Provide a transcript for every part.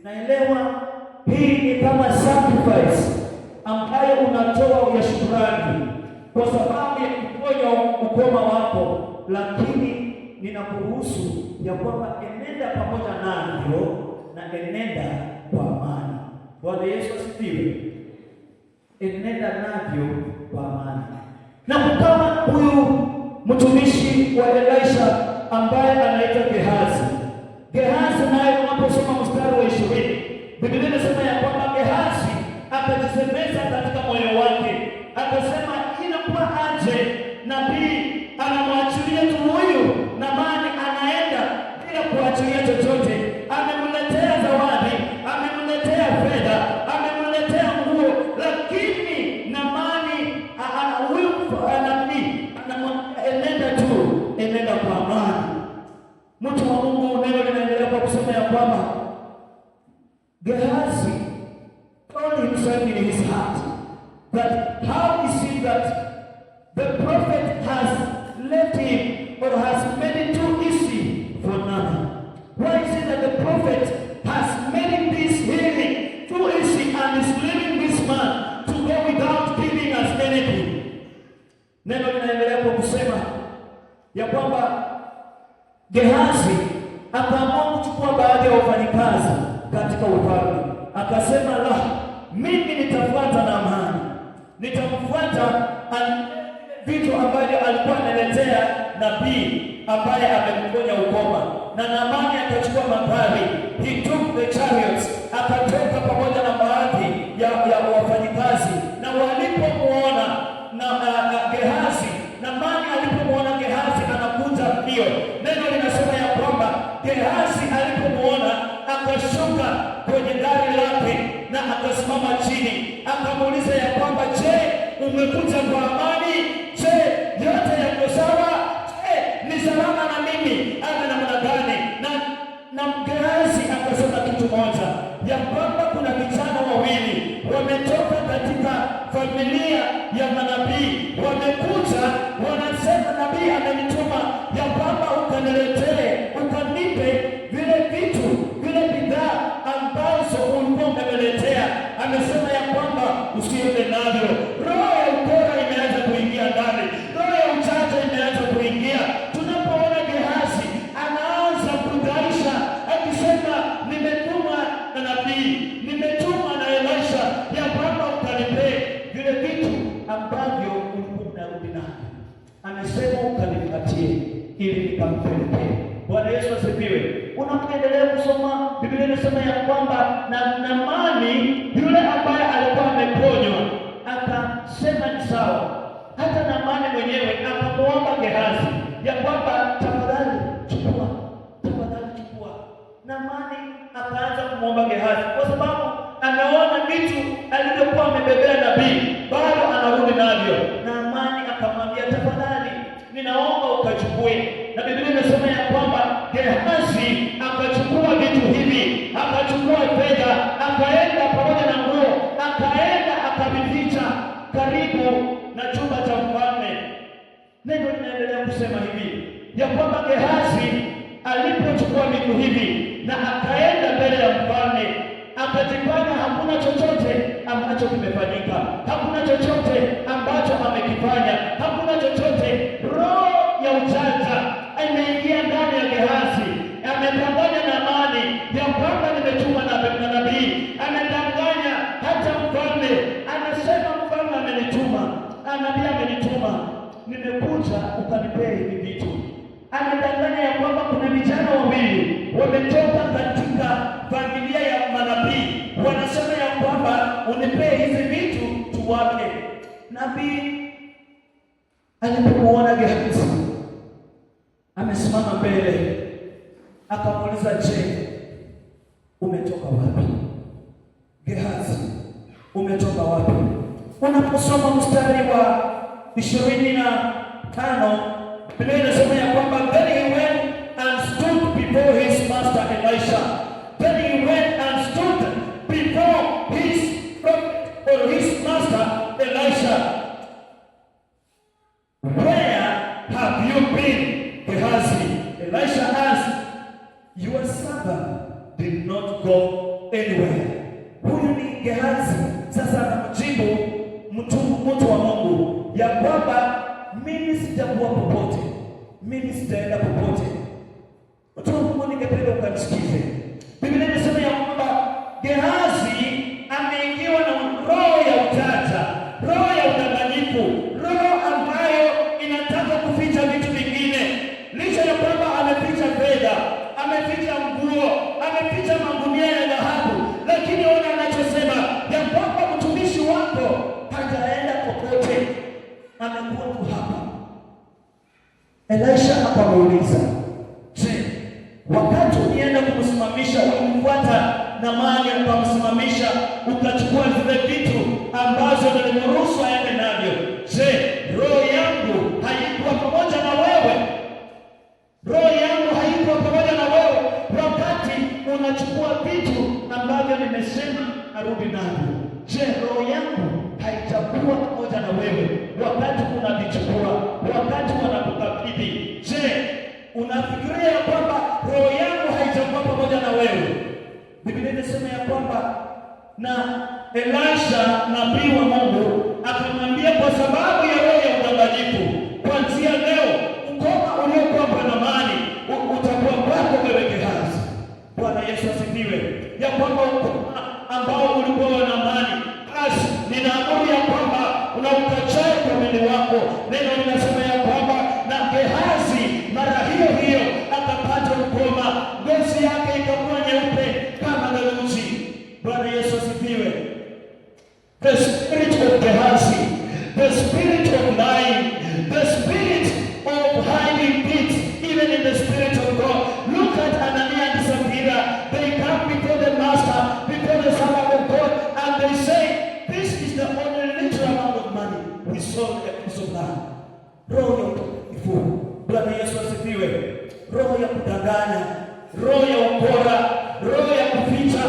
naelewa hii ni kama sacrifice ambayo unatoa ya shukrani kwa sababu ya kuponya ukoma wako, lakini ninakuruhusu ya kwamba enenda pamoja navyo na enenda kwa amani. Bwana Yesu asifiwe. Enenda navyo kwa amani. Na kama huyu mtumishi wa Elisha ambaye anaitwa Gehazi. Gehazi naye unaposoma mstari wa 20, Biblia inasema ya kwamba Gehazi akajisemeza katika moyo wake, akasema inakuwa aje nabii anamwachilia tu huyu Naamani anaenda bila kuachilia chochote. Amemletea zawadi, amemletea fedha, amemletea nguo, lakini Naamani huyu nabii anamwambia enenda tu, enenda kwa amani. Mtu wa Mungu, neno linaendelea kwa kusema ya kwamba Gehazi told himself in his heart that how is it that the prophet has left him or has made it too easy for nothing? Why is it that the prophet has made this healing too easy and is leaving this man to go without giving us anything? Neno linaendelea kwa kusema ya kwamba Gehazi akaamua kuchukua baadhi ya wafanyikazi katika ufalme, akasema la, mimi nitafuata Naamani, nitamfuata vitu ambavyo alikuwa analetea nabii ambaye amemponya ukoma. Na Naamani akachukua magari, he took the chariots, akatoka pamoja na baadhi ya wafanyikazi. Na walipomuona na Gehazi, Naamani alipomuona Gehazi anakuja mbio, neno linasema ya kwamba Gehazi alipomuona akashuka kwenye gari lake na akasimama chini, akamuuliza ya kwamba je, umekuja kwa amani? Je, yote yako sawa? Je, ni salama na mimi ama namna gani? Na Gehazi akasema kitu moja, ya kwamba kuna vijana wawili wametoka katika familia ya manabii, wamekuja wanasema nabii amenituma ya kwamba ukaniletee, ukanipe vile vitu, vile bidhaa ambazo ulikuwa umeletea. Amesema ya kwamba usiende navyo. Roho ya ukora imeanza kuingia ndani, roho ya ujanja imeanza kuingia. Tunapoona Gehazi anaanza kudaisha akisema nimetumwa na nabii, nimetumwa na Elisha ya kwamba ukanipee vile vitu ambavyo ulikuwa unarudi navyo. Amesema ukanipatie ili nikampelekee. Bwana Yesu asifiwe. Unapoendelea kusoma Biblia inasema ya kwamba na Naamani yule ambaye alikuwa ameponywa akasema ni sawa. Hata Naamani mwenyewe akamwomba Gehazi ya kwamba tafadhali chukua. Naamani akaanza kumwomba Gehazi kwa sababu anaona vitu alivyokuwa amebebea nabii bado anarudi navyo. Naamani akamwambia tafadhali, ninaomba ukachukue. Na Biblia inasema ya kwamba Gehazi akachukua vitu hivi, akachukua fedha, akaenda pamoja na nguo, akaenda akavificha karibu na chumba cha mfalme. Neno linaendelea kusema hivi ya kwamba Gehazi alipochukua vitu hivi na akaenda mbele ya mfalme, akajifanya hakuna chochote ambacho kimefanyika, hakuna chochote ambacho amekifanya, hakuna chochote. Roho ya ujanja imeingia ndani ya Gehazi, amedanganya Naamani ya kwamba nimetuma na nabii, amedanganya hata mfalme, anasema mfalme amenituma, nabii amenituma, nimekuja ukanipee hivi vitu. Amedanganya ya kwamba kuna vijana wawili wametoka katika familia ya manabii, wanasema ya kwamba unipee hizi vitu tuwape. Nabii alipomuona Gehazi amesimama mbele, akamuuliza, je, umetoka wapi? Gehazi, umetoka wapi? Unaposoma mstari wa 25, Biblia inasema ya kwamba then he went and stood before his master Elisha. Then he went and stood before his prophet or his master Elisha. Where have you been, Gehazi? Elisha asked. Your servant did not go Gehazi sasa anamjibu mtu wa Mungu ya kwamba mimi sitakuwa popote, mimi sitaenda popote. Mtu wa Mungu, ningependa ukanisikize. Biblia inasema ya kwamba Gehazi ameingiwa na roho ya utata, roho ya udanganyifu, roho ambayo inataka kuficha vitu vingine. Licha ya kwamba ameficha fedha, ameficha nguo, ameficha magunia ya dhahabu, lakini ona anachosema ya kwamba mtumishi wako hajaenda popote, amekuwa tu hapa. Elisha akamuuliza, je, wakati ulienda kumsimamisha ulimfuata na mali ukamsimamisha ukachukua zile vitu ambazo nilimruhusu aende navyo, je, roho yangu haikuwa pamoja na wewe? Roho yangu haikuwa pamoja na wewe wakati unachukua vitu ambavyo nimesema arudi navyo? Je, roho yangu haitakuwa pamoja na wewe wakati unavichukua, wakati wanakukabidhi? Je, unafikiria ya kwamba roho yangu haitakuwa pamoja na wewe? Biblia inasema ya kwamba na Elisha nabii wa Mungu akamwambia, kwa sababu ya roho ya udanganyifu, kuanzia leo ukoma uliokuwa na mali utakuwa kwako wewe Gehazi. Bwana Yesu asifiwe. Ya kwamba ukoma ambao ulikuwa na mali, basi ninaamuru ya kwamba unaukachae kwa mwili wako. Neno linasema ya kwamba na Gehazi mara hiyo hiyo akapata ukoma, ngozi yake ikakuwa nyeupe kama theluji. Bwana Yesu asifiwe. The spirit of Gehazi, the spirit of lying, the spirit of hiding things, even in the spirit of God. Look at Ananias and Sapphira. They come before the master, before the servant of God, and they say, this is the only little amount of money we sold a piece of land. Roho ya utakatifu. Bwana Yesu asifiwe. Roho ya kudanganya, roho ya ukora, roho ya kuficha,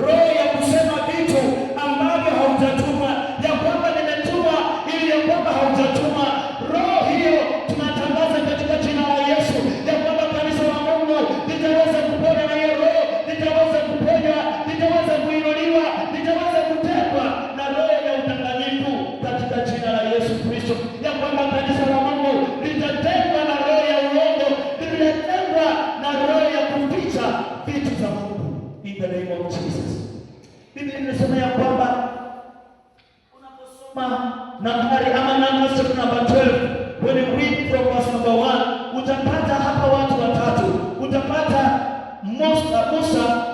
roho ya kusema vitu ambavyo haujatuma, ya kwamba nimetuma ili ya kwamba haujatuma. Roho hiyo tunatangaza katika jina la Yesu ya kwamba kanisa la Mungu litaweza kuponywa na hiyo roho, litaweza kuponywa, litaweza kuinuliwa, litaweza kutekwa na roho ya udanganyifu katika jina la Yesu Kristo, ya kwamba kanisa la Mungu litatengwa na roho ya uongo, litatengwa na roho ya kuficha vitu za Mungu in the name of Jesus. Biblia inasema ya kwamba unaposoma Nambari ama Numbers chapter number 12, when you read from verse number 1, utapata hapa watu watatu. Utapata Musa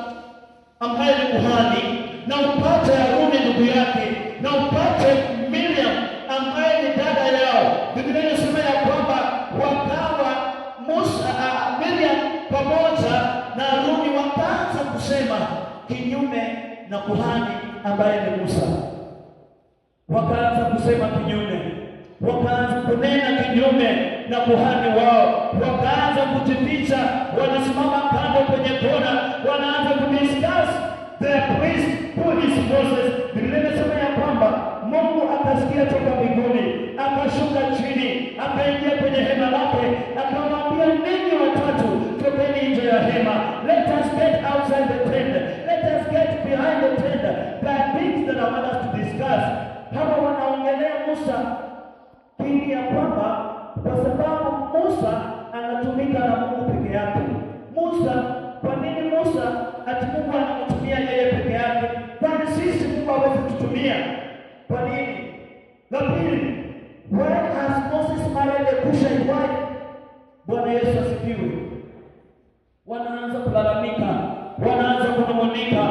ambaye ni kuhani, na upate Haruni ndugu yake, na upate Miriam ambaye ni dada yao. Biblia inasema ya kwamba wakawa Miriam pamoja na Haruni wakaanza kusema kinyume na kuhani ambaye ni Musa. Wakaanza kusema kinyume, wakaanza kunena kinyume na kuhani wao, wakaanza kujificha, wanasimama kando kwenye kona, wanaanza kudiscuss the priest who is Moses. Biblia inasema ya kwamba Mungu akasikia toka mbinguni, akashuka chini, akaingia kwenye hema lake, akamwambia, ninyi watatu tokeni nje ya hema. Let us get outside the tent. Let us get behind the tent. There are things that I want us to discuss. Hawa wanaongelea Musa kini ya kwamba kwa sababu Musa anatumika na Mungu peke yake. Musa, kwa nini Musa ati Mungu anamtumia yeye peke yake? Kwani sisi Mungu hawezi kutumia? Kwa nini? La pili, why has Moses married a Cushite wife? Bwana Yesu asifiwe. Wanaanza kulalamika, wanaanza kunung'unika,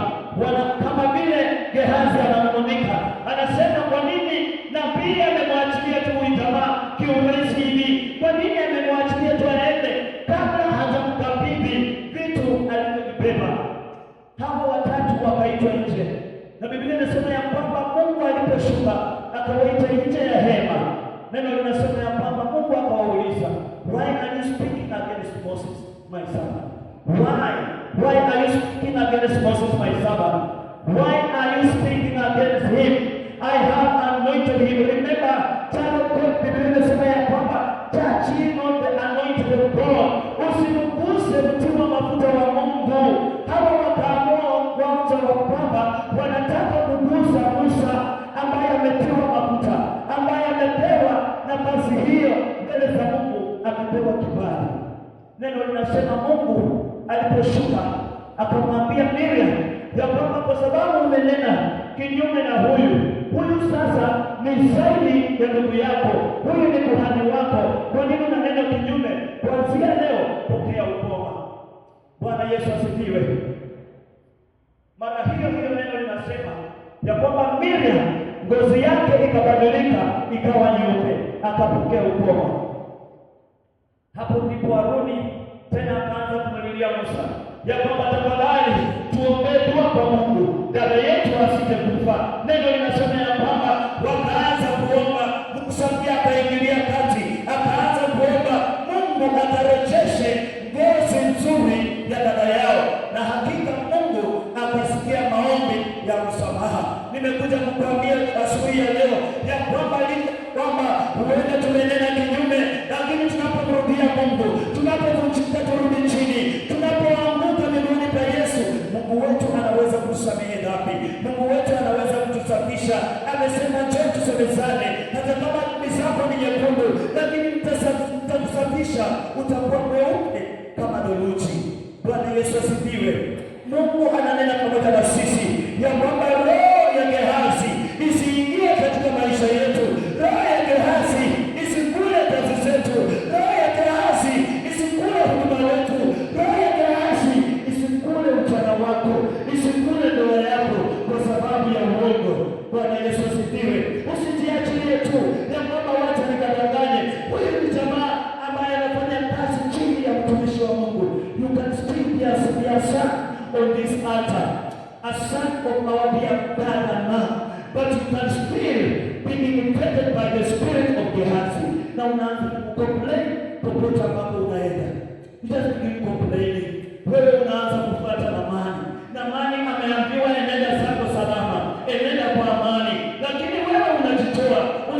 kama vile Gehazi ananung'unika. Anasema, kwa nini nabii amemwachilia tu Itamar kiurahisi hivi? Kwa nini amemwachilia tu aende kabla hajamkabidhi vitu alivyovibeba? Hawa watatu wakaitwa nje, na Biblia inasema ya kwamba Mungu aliposhuka akawaita nje ya hema. Neno linasema ya kwamba Mungu akawauliza, why are you speaking against Moses my servant? Why are you speaking against Moses my servant? Why are you speaking against him? I have anointed him. Remember, child of God, Biblia inasema ya kwamba touch him on the anointed of God. Usimguse mtu wa mafuta wa Mungu. Hawa wakaamua kwanza wa kwamba wanataka kugusa mbali. Neno linasema Mungu aliposhuka akamwambia Miriam ya kwamba kwa sababu umenena kinyume na huyu sasa ni zaidi ya ndugu yako, huyu ni kuhani wako, kwa nini unanena kinyume? Kuanzia leo pokea ukoma. Bwana Yesu asifiwe. Mara hiyo neno linasema ya kwamba Miriam ngozi yake ikabadilika ikawa nyeupe, akapokea ukoma. Hapo ndipo Haruni tena akaanza kumlilia Musa ya kwamba tafadhali tuombee dua kwa Mungu, dada yetu asije kufa. Neno linasema ya kwamba wakaanza kuomba, Musa pia akaingilia kati, akaanza kuomba Mungu akarejeshe ngozi nzuri ya dada yao, na hakika Mungu akasikia maombi ya msamaha. Nimekuja kukuambia asubuhi ya leo ya kwamba huenda tumenena kinyume, lakini tunapomrudia Mungu, tunapomchika turudi chini, tunapoanguka miguuni pa Yesu, Mungu wetu anaweza kusamehe dhambi. Mungu wetu anaweza kutusafisha. Amesema njoo tusemezane, hata kama dhambi zako ni nyekundu, lakini nitakusafisha, utakuwa mweupe kama theluji. Bwana Yesu asifiwe. Mungu ananena pamoja na sisi ya kwamba roho ya Gehazi isiingie katika maisha yetu. Roho ya Gehazi isikule kazi zetu. Roho ya Gehazi isikule huduma wetu. Roho ya Gehazi isikule ujana wako, isikule ndoa yako kwa sababu ya uongo. Bwana Yesu asifiwe. Usijiachilie tu ya kwamba watu nikadanganye. Huyu ni jamaa ambaye anafanya kazi chini ya mtumishi wa Mungu. You can still be a son on this altar, a son of our dear brother now, but you can still be independent by the spirit of Gehazi. Na unaanza kucomplain popote ambapo unaenda. You just begin complaining.